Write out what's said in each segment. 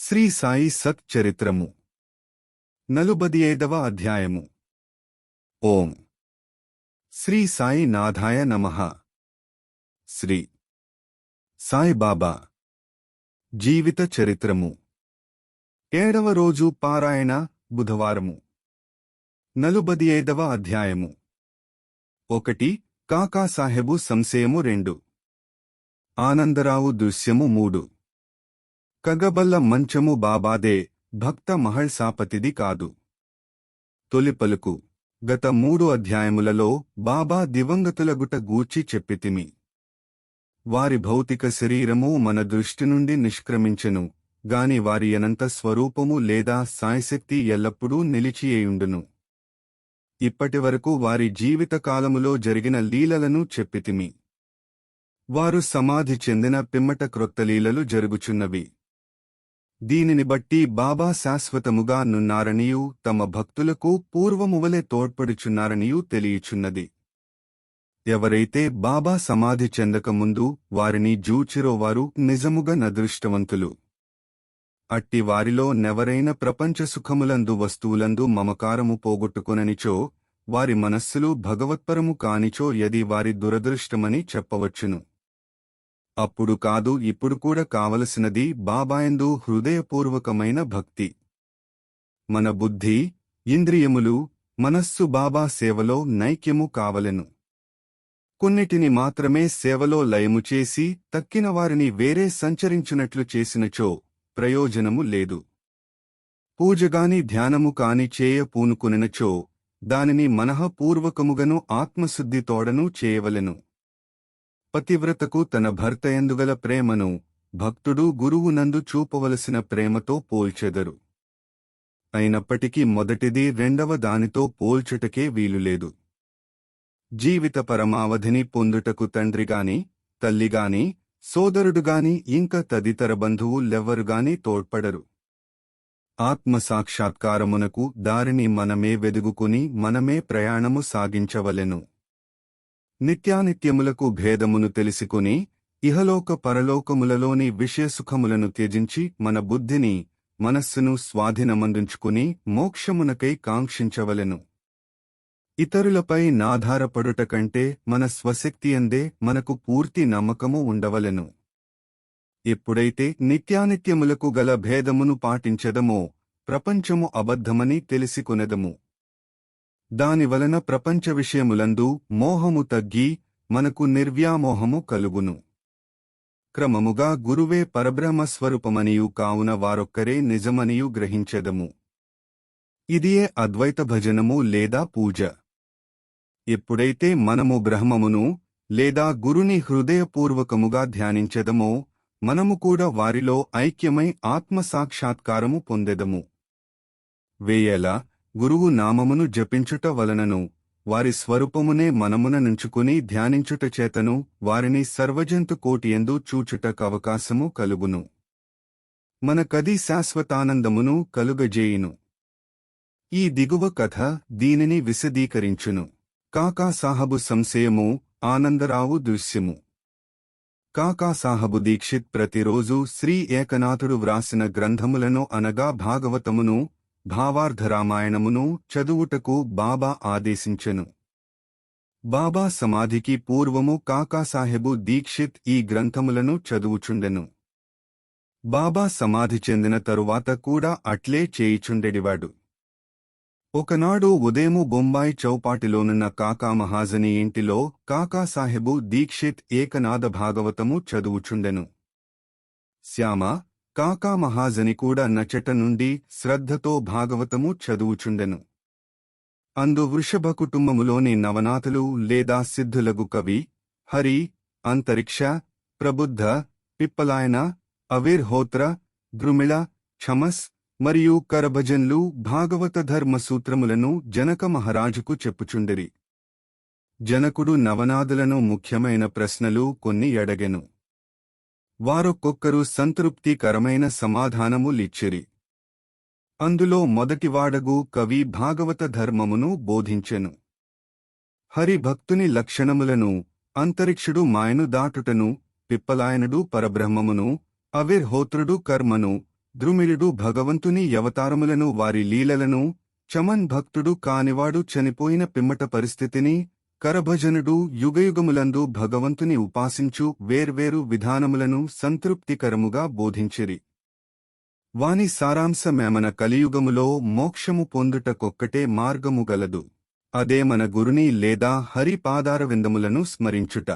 శ్రీ సాయి సత్ చరిత్రము 45వ అధ్యాయము. ఓం శ్రీ సాయి నాథాయ నమః. శ్రీ సాయిబాబా జీవిత చరిత్రము 7వ రోజు పారాయణ, బుధవారము. 45వ అధ్యాయము. 1. కాకాసాహెబు సంశయము 2. ఆనందరావు దృశ్యము 3. కగబల్ల మంచము బాబాదే, భక్త మహల్సాపతిది కాదు. తొలి పలుకు. గత 3 అధ్యాయములలో బాబా దివంగతులగుట గూర్చి చెప్పితిమి. వారి భౌతిక శరీరము మన దృష్టి నుండి నిష్క్రమించెను, గాని వారి అనంత స్వరూపము లేదా సాయశక్తి ఎల్లప్పుడూ నిలిచియేయుండును. ఇప్పటివరకు వారి జీవితకాలములో జరిగిన లీలలను చెప్పితిమి. వారు సమాధి చెందిన పిమ్మట క్రొత్త లీలలు జరుగుచున్నవి. దీనిని బట్టి బాబా శాశ్వతముగా నున్నారనియూ తమ భక్తులకు పూర్వమువలె తోడ్పడుచున్నారనియూ తెలియచున్నది. ఎవరైతే బాబా సమాధి చెందకముందు వారిని జూచిరోవారు నిజముగా నదృష్టవంతులు. అట్టి వారిలో నెవరైన ప్రపంచ సుఖములందు వస్తువులందు మమకారము పోగొట్టుకొననిచో, వారి మనస్సులు భగవత్పరము కానిచో యది వారి దురదృష్టమని చెప్పవచ్చును. అప్పుడు కాదు, ఇప్పుడు కూడా కావలసినది బాబాయందు హృదయపూర్వకమైన భక్తి. మన బుద్ధి, ఇంద్రియములు, మనస్సు బాబా సేవలో నైక్యము కావలెను. కొన్నిటిని మాత్రమే సేవలో లయము చేసి తక్కిన వారిని వేరే సంచరించునట్లు చేసినచో ప్రయోజనము లేదు. పూజగాని ధ్యానము కాని చేయ పూనుకునినచో దానిని మనఃపూర్వకముగను ఆత్మశుద్ధితోడను చేయవలెను. పతివ్రతకు తన భర్తయందుగల ప్రేమను భక్తుడు గురువునందు చూపవలసిన ప్రేమతో పోల్చెదరు. అయినప్పటికీ మొదటిది రెండవ దానితో పోల్చుటకే వీలులేదు. జీవిత పరమావధిని పొందుటకు తండ్రిగాని, తల్లిగాని, సోదరుడుగాని ఇంక తదితర బంధువులెవ్వరుగాని తోడ్పడరు. ఆత్మసాక్షాత్కారమునకు దారిని మనమే వెదుగుకుని మనమే ప్రయాణము సాగించవలెను. నిత్యానిత్యములకు భేదమును తెలిసికొని ఇహలోక పరలోకములలోని విషయసుఖములను త్యజించి మన బుద్ధిని, మనస్సును స్వాధీనమందుంచుకుని మోక్షమునకై కాంక్షించవలెను. ఇతరులపై నాధారపడుట కంటే మన స్వశక్తియందే మనకు పూర్తి నమ్మకము ఉండవలెను. ఎప్పుడైతే నిత్యానిత్యములకు గల భేదమును పాటించెదమో ప్రపంచము అబద్ధమని తెలిసికొనెదము. దానివలన ప్రపంచ విషయములందు మోహము తగ్గి మనకు నిర్వ్యామోహము కలుగును. క్రమముగా గురువే పరబ్రహ్మస్వరూపమనియు కావున వారొక్కరే నిజమనియు గ్రహించెదము. ఇదియే అద్వైత భజనము లేదా పూజ. ఎప్పుడైతే మనము బ్రహ్మమును లేదా గురుని హృదయపూర్వకముగా ధ్యానించెదమో మనము కూడా వారిలో ఐక్యమై ఆత్మసాక్షాత్కారము పొందెదము. వేయేలా గురువు నామమును జపించుట వలనను వారి స్వరూపమునే మనమున నుంచుకుని ధ్యానించుట చేతను వారిని సర్వజంతు కోటియందు చూచుటకవకాశము కలుగును. మనకది శాశ్వతానందమును కలుగజేయును. ఈ దిగువ కథ దీనిని విశదీకరించును. కాకాసాహబు సంశయము, ఆనందరావు దృశ్యము. కాకాసాహబు దీక్షిత్ ప్రతిరోజు శ్రీ ఏకనాథుడు వ్రాసిన గ్రంథములను అనగా భాగవతమును, భావార్థరామాయణమును చదువుటకు బాబా ఆదేశించెను. బాబా సమాధికి పూర్వము కాకాసాహెబు దీక్షిత్ ఈ గ్రంథములను చదువుచుండెను. బాబా సమాధి చెందిన తరువాత కూడా అట్లే చేయిచుండెడివాడు. ఒకనాడు ఉదయము బొంబాయి చౌపాటిలోనున్న కాకా మహాజని ఇంటిలో కాకాసాహెబు దీక్షిత్ ఏకనాథ భాగవతము చదువుచుండెను. శ్యామ, కాకా మహాజని కూడా నచట నుండి శ్రద్ధతో భాగవతము చదువుచుండెను. అందు వృషభ కుటుంబములోని నవనాథులు లేదా సిద్ధులగు కవి, హరి, అంతరిక్ష, ప్రబుద్ధ, పిప్పలాయన, అవిర్హోత్ర, ద్రుమిళ, ఛమస్ మరియు కరభజన్లు భాగవత ధర్మసూత్రములను జనక మహారాజుకు చెప్పుచుండిరి. జనకుడు నవనాథులను ముఖ్యమైన ప్రశ్నలు కొన్ని అడగెను. వారొక్కొక్కరు సంతృప్తికరమైన సమాధానములిచ్చిరి. అందులో మొదటివాడగు కవి భాగవత ధర్మమును బోధించెను. హరి భక్తుని లక్షణములను, అంతరిక్షుడు మాయను దాటుటను, పిప్పలాయనుడు పరబ్రహ్మమును, అవిర్హోత్రుడు కర్మను, ద్రుమిళుడు భగవంతుని అవతారములను వారి లీలలను, చమన్ భక్తుడు కానివాడు చనిపోయిన పిమ్మట పరిస్థితిని, కరభజనుడు యుగయుగములందు భగవంతుని ఉపాసించు వేర్వేరు విధానములను సంతృప్తికరముగా బోధించిరి. వాని సారాంశమేమన కలియుగములో మోక్షము పొందుటకొక్కటే మార్గము గలదు. అదే మన గురుని లేదా హరి పాదారవిందములను స్మరించుట.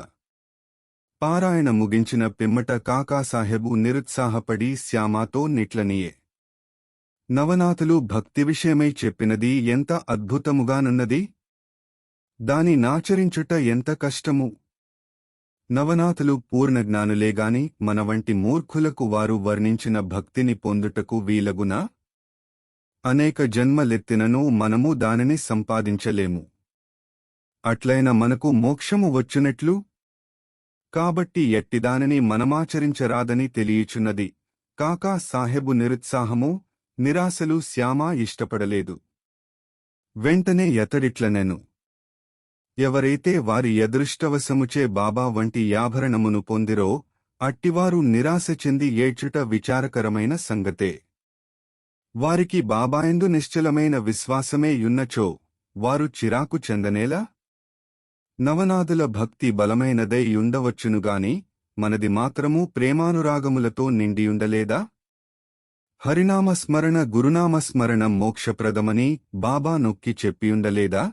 పారాయణ ముగించిన పిమ్మట కాకాసాహెబు నిరుత్సాహపడి శ్యామాతో నిట్లనియే. నవనాథులు భక్తి విషయమై చెప్పినది ఎంత అద్భుతముగానున్నది! దాని నాచరించుట ఎంత కష్టము! నవనాథులు పూర్ణజ్ఞానులేగాని మన వంటి మూర్ఖులకు వారు వర్ణించిన భక్తిని పొందుటకు వీలగునా? అనేక జన్మలెత్తినను మనము దానిని సంపాదించలేము. అట్లైన మనకు మోక్షము వచ్చునెట్లు? కాబట్టి ఎట్టిదానిని మనమాచరించరాదని తెలియచున్నది. కాకా సాహెబు నిరుత్సాహము, నిరాశలు శ్యామ ఇష్టపడలేదు. వెంటనే యతడిట్లనెను. ఎవరైతే వారి అదృష్టవశముచే బాబా వంటి యాభరణమును పొందిరో అట్టివారు నిరాశ చెంది ఏడ్చుట విచారకరమైన సంగతే. వారికి బాబాయందు నిశ్చలమైన విశ్వాసమే యున్నచో వారు చిరాకు చెందనేలా? నవనాథుల భక్తి బలమైనదై యుండవచ్చునుగాని మనది మాత్రమూ ప్రేమానురాగములతో నిండియుండలేదా? హరినామస్మరణ గురునామస్మరణం మోక్షప్రదమని బాబా నొక్కి చెప్పియుండలేదా?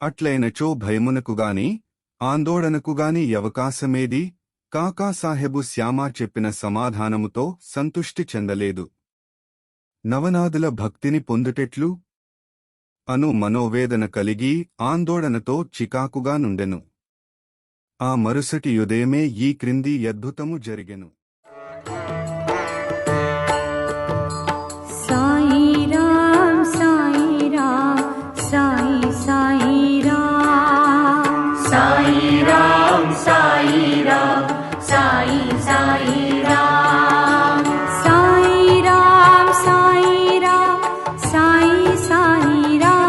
అట్లైనచో భయమునకుగాని ఆందోళనకుగాని అవకాశమేది? కాకాసాహెబు శ్యామా చెప్పిన సమాధానముతో సంతుష్టి చెందలేదు. నవనాథుల భక్తిని పొందుటెట్లు? అను మనోవేదన కలిగి ఆందోళనతో చికాకుగా నుండెను. ఆ మరుసటి ఉదయమే ఈ క్రింది అద్భుతము జరిగెను. సాయిరాం సాయిరాం సాయి సాయిరాం సాయిరాం సాయిరాం సాయి సాయిరాం సాయిరాం సాయిరాం సాయి సాయిరాం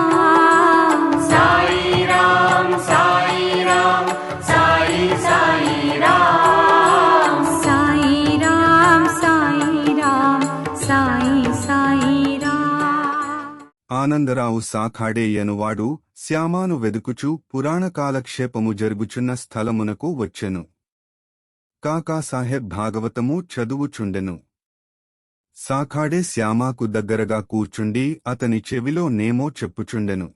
సాయిరాం సాయిరాం సాయి సాయిరాం సాయిరాం సాయిరాం సాయి సాయిరాం. ఆనందరావు సాఖాడే యనువాడు శ్యామాను వెదుకుచూ పురాణ కాలక్షేపము జరుగుచున్న స్థలమునకు వచ్చెను. కాకాసాహెబ్ భాగవతము చదువుచుండెను. సాఖాడే శ్యామాకు దగ్గరగా కూర్చుండి అతని చెవిలో నేమో చెప్పుచుండెను.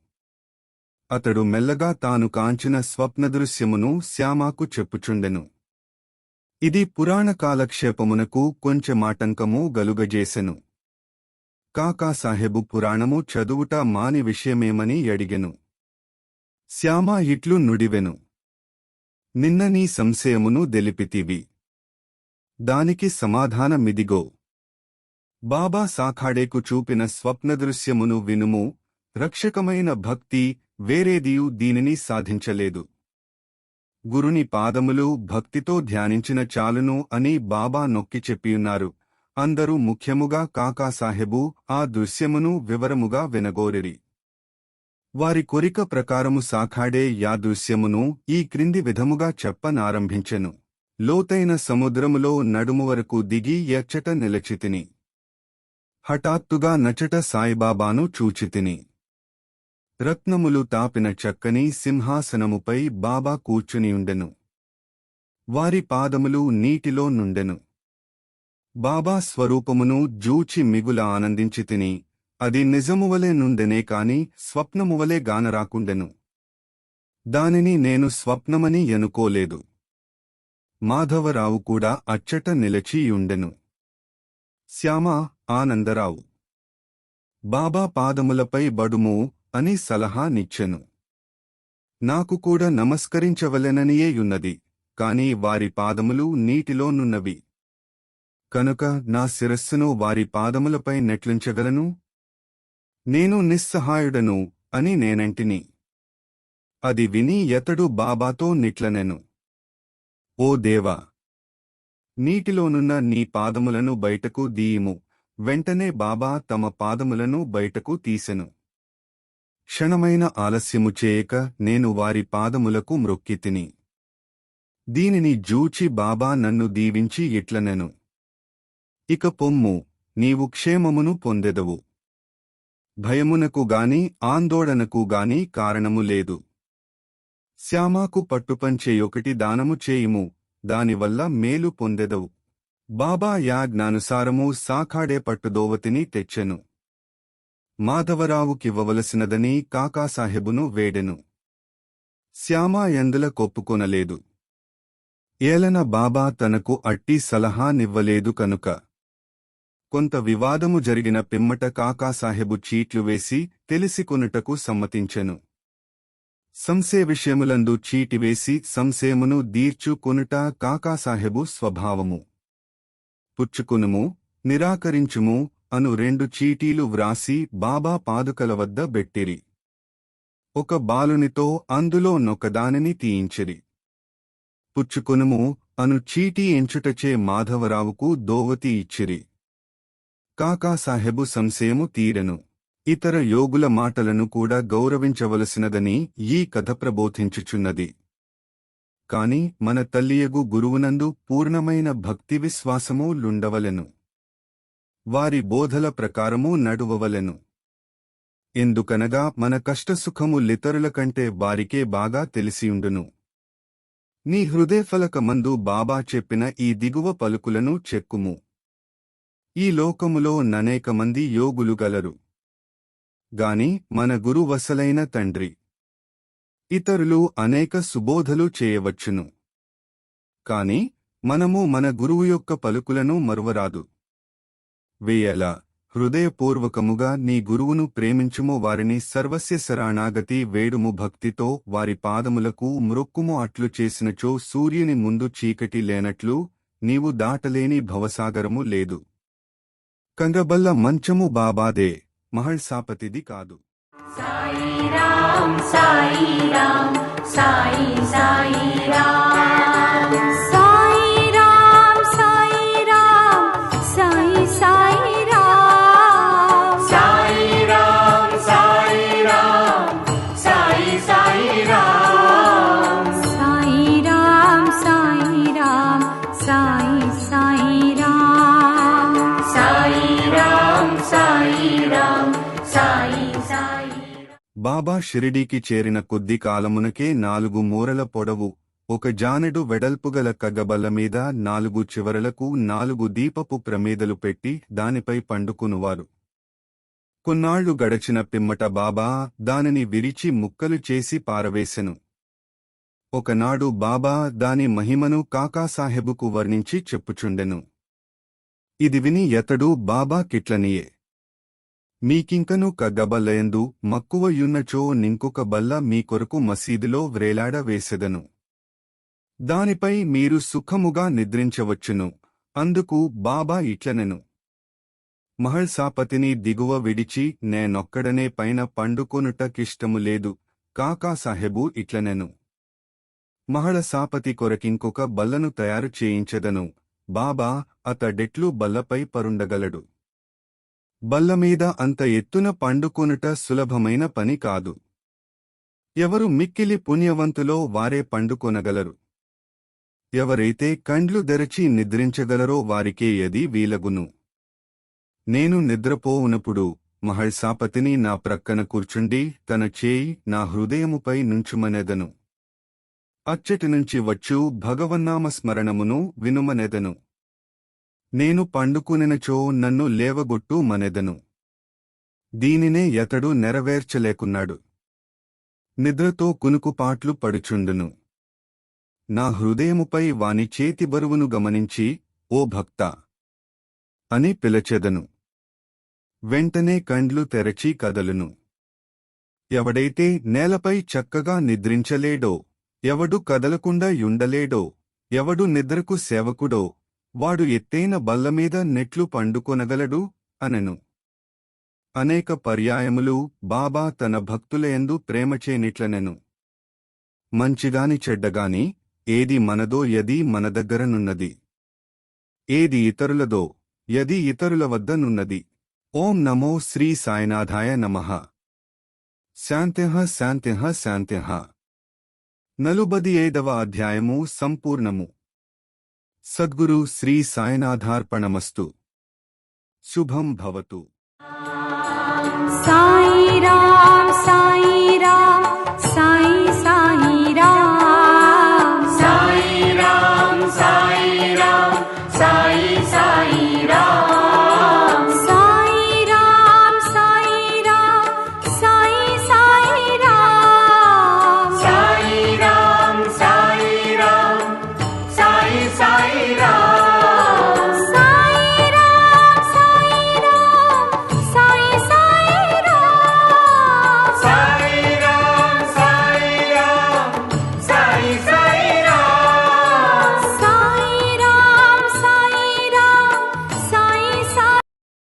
అతడు మెల్లగా తాను కాంచిన స్వప్నదృశ్యమును శ్యామాకు చెప్పుచుండెను. ఇది పురాణ కాలక్షేపమునకు కొంచెమాటంకము గలుగజేసెను. కాకాసాహెబు పురాణము చదువుట మాని విషయమేమని అడిగెను. శ్యామ ఇట్లు నుడివెను. నిన్న నీ సంశయమును దెలిపితివి. దానికి సమాధానమిదిగో. బాబా సాఖాడేకు చూపిన స్వప్నదృశ్యమును వినుము. రక్షకమైన భక్తి వేరేదియు దీనిని సాధించలేదు. గురుని పాదములు భక్తితో ధ్యానించిన చాలును అని బాబా నొక్కి చెప్పియున్నారు. అందరూ ముఖ్యముగా కాకాసాహెబు ఆ దృశ్యమును వివరముగా వినగోరిరి. వారి కోరిక ప్రకారము సాఖాడే యా దృశ్యమును ఈ క్రింది విధముగా చెప్పనారంభించెను. లోతైన సముద్రములో నడుము వరకు దిగి ఎచ్చట నిలచితిని. హఠాత్తుగా నచట సాయిబాబాను చూచితిని. రత్నములు తాపిన చక్కని సింహాసనముపై బాబా కూర్చునియుండెను. వారి పాదములు నీటిలో నుండెను. బాబా స్వరూపమును జూచి మిగుల ఆనందించితిని. అది నిజమువలే నుండెనే కాని స్వప్నమువలే గానరాకుండెను. దానిని నేను స్వప్నమని ఎనుకోలేదు. మాధవరావు కూడా అచ్చట నిలచియుండెను. శ్యామ, ఆనందరావు, బాబా పాదములపై బడుము అని సలహా నిచ్చెను. నాకు కూడా నమస్కరించవలెననియేయున్నది, కాని వారి పాదములు నీటిలో నున్నవి. కనుక నా శిరస్సును వారి పాదములపై నెట్లుంచగలను? నేను నిస్సహాయుడను అని నేనంటిని. అది విని యతడు బాబాతో నిట్లనెను. ఓ దేవా! నీటిలోనున్న నీ పాదములను బయటకు దీయిము. వెంటనే బాబా తమ పాదములను బయటకు తీసెను. క్షణమైన ఆలస్యము చేయక నేను వారి పాదములకు మ్రొక్కితిని. దీనిని జూచి బాబా నన్ను దీవించి ఇట్లనెను. ఇక పొమ్ము, నీవు క్షేమమును పొందెదవు. భయమునకు గాని ఆందోళనకు గాని కారణము లేదు. శ్యామాకు పట్టుపంచెయొకటి దానము చేయుము, దానివల్ల మేలు పొందెదవు. బాబా యాజ్ఞానుసారము సాఖాడే పట్టుదోవతిని తెచ్చెను. మాధవరావుకివ్వవలసినదని కాకాసాహెబును వేడెను. శ్యామ ఎందుల కొప్పుకొనలేదు. ఏలన బాబా తనకు అట్టి సలహానివ్వలేదు కనుక. కొంత వివాదము జరిగిన పిమ్మట కాకాసాహెబు చీట్లు వేసి తెలిసికొనుటకు సమ్మతించెను. సంశయ విషయములందు చీటివేసి సంశయమును దీర్చుకొనుట కాకాసాహెబు స్వభావము. పుచ్చుకునుము, నిరాకరించుము అను 2 చీటీలు వ్రాసి బాబా పాదుకల వద్ద బెట్టిరి. ఒక బాలునితో అందులో నొకదానిని తీయించిరి. పుచ్చుకునుము అను చీటీ ఎంచుటచే మాధవరావుకు దోవతి ఇచ్చిరి. కాకాసాహెబు సంశయము తీరెను. ఇతర యోగుల మాటలను కూడా గౌరవించవలసినదని ఈ కథ ప్రబోధించుచున్నది. కాని మన తల్లియగు గురువునందు పూర్ణమైన భక్తి విశ్వాసము లుండవలెను. వారి బోధల ప్రకారము నడువవలెను. ఎందుకనగా మన కష్టసుఖములితరుల కంటే వారికే బాగా తెలిసియుండును. నీ హృదయఫలకమందు బాబా చెప్పిన ఈ దిగువ పలుకులను చెక్కుము. ఈ లోకములో ననేకమంది యోగులు గలరు. గాని మన గురువసలైన తండ్రి. ఇతరులు అనేక సుబోధలు చేయవచ్చును. కాని మనము మన గురువు యొక్క పలుకులను మరువరాదు. వేయల హృదయపూర్వకముగా నీ గురువును ప్రేమించుము, వారిని సర్వస్య శరణాగతి వేడుము, భక్తితో వారి పాదములకు మ్రొక్కుము. అట్లు చేసినచో సూర్యుని ముందు చీకటి లేనట్లు నీవు దాటలేని భవసాగరము లేదు. కంగబల్ల మంచము బాబాదే, మహల్సాపతిది కాదు. సాయిరామ్ సాయిరామ్ సాయి సాయిరామ్ సాయిరామ్ సాయిరామ్ సాయి సాయిరామ్ సాయిరామ్ సాయిరామ్ సాయి సాయిరామ్ సాయిరామ్ సాయిరామ్ సాయి సాయిరామ్ సాయిరామ్ సాయిరామ్ సాయి సాయి. బాబా షిరిడీకి చేరిన కొద్ది కాలమునకే 4 మూరల పొడవు, 1 జానెడు వెడల్పుగల కగ్గబల్లమీద 4 చివరలకు 4 దీపపు ప్రమేదలు పెట్టి దానిపై పండుకునువారు. కొన్నాళ్లు గడచిన పిమ్మట బాబా దానిని విరిచి ముక్కలు చేసి పారవేసెను. ఒకనాడు బాబా దాని మహిమను కాకాసాహెబుకు వర్ణించి చెప్పుచుండెను. ఇది విని యతడు బాబా కిట్లనియే, మీకింకను కగ్గబల్లయందు మక్కువయున్నచో నింకొక బల్ల మీ కొరకు మసీదులో వ్రేలాడ వేసెదను. దానిపై మీరు సుఖముగా నిద్రించవచ్చును. అందుకు బాబా ఇట్లనెను, మహల్సాపతిని దిగువ విడిచి నేనొక్కడనే పైన పండుకొనుటకిష్టము లేదు. కాకాసాహెబు ఇట్లనెను, మహళసాపతి కొరకింకొక బల్లను తయారు చేయించెదను. బాబా అతడెట్లు బల్లపై పరుండగలడు. బల్లమీద అంత ఎత్తున పండుకొనుట సులభమైన పని కాదు. ఎవరు మిక్కిలి పుణ్యవంతులో వారే పండుకొనగలరు. ఎవరైతే కండ్లు తెరచి నిద్రించగలరో వారికే యది వీలగును. నేను నిద్రపోవునప్పుడు మహల్సాపతిని నా ప్రక్కన కూర్చుండి తన చేయి నా హృదయముపై నుంచుమనెదను. అచ్చటినుంచి వచ్చు భగవన్నామస్మరణమును వినుమనెదను. నేను పండుకునినచో నన్ను లేవగొట్టు మనెదను. దీనినే యతడు నెరవేర్చలేకున్నాడు. నిద్రతో కునుకుపాట్లు పడుచుండును. నా హృదయముపై వాని చేతి బరువును గమనించి, ఓ భక్తా అని పిలచెదను. వెంటనే కండ్లు తెరచి కదలును. ఎవడైతే నేలపై చక్కగా నిద్రించలేడో, ఎవడు కదలకుండా యుండలేడో, ఎవడు నిద్రకు సేవకుడో, వాడు ఎత్తైన బల్లమీద నెట్లు పండుకొనగలడు అనెను. అనేక పర్యాయములు బాబా తన భక్తులయందు ప్రేమచేనిట్లనెను. మంచిగాని చెడ్డగాని ఏది మనదో యది మన దగ్గరనున్నది, ఏది ఇతరులదో యది ఇతరుల వద్దనున్నది. ఓం నమో శ్రీ సాయినాథాయ నమః. శాంత్యః శాంత్యః శాంత్యః. 47వ అధ్యాయము సంపూర్ణము. సద్గురు శ్రీ సాయినాథార్పణమస్తు. శుభం భవతు. సాయి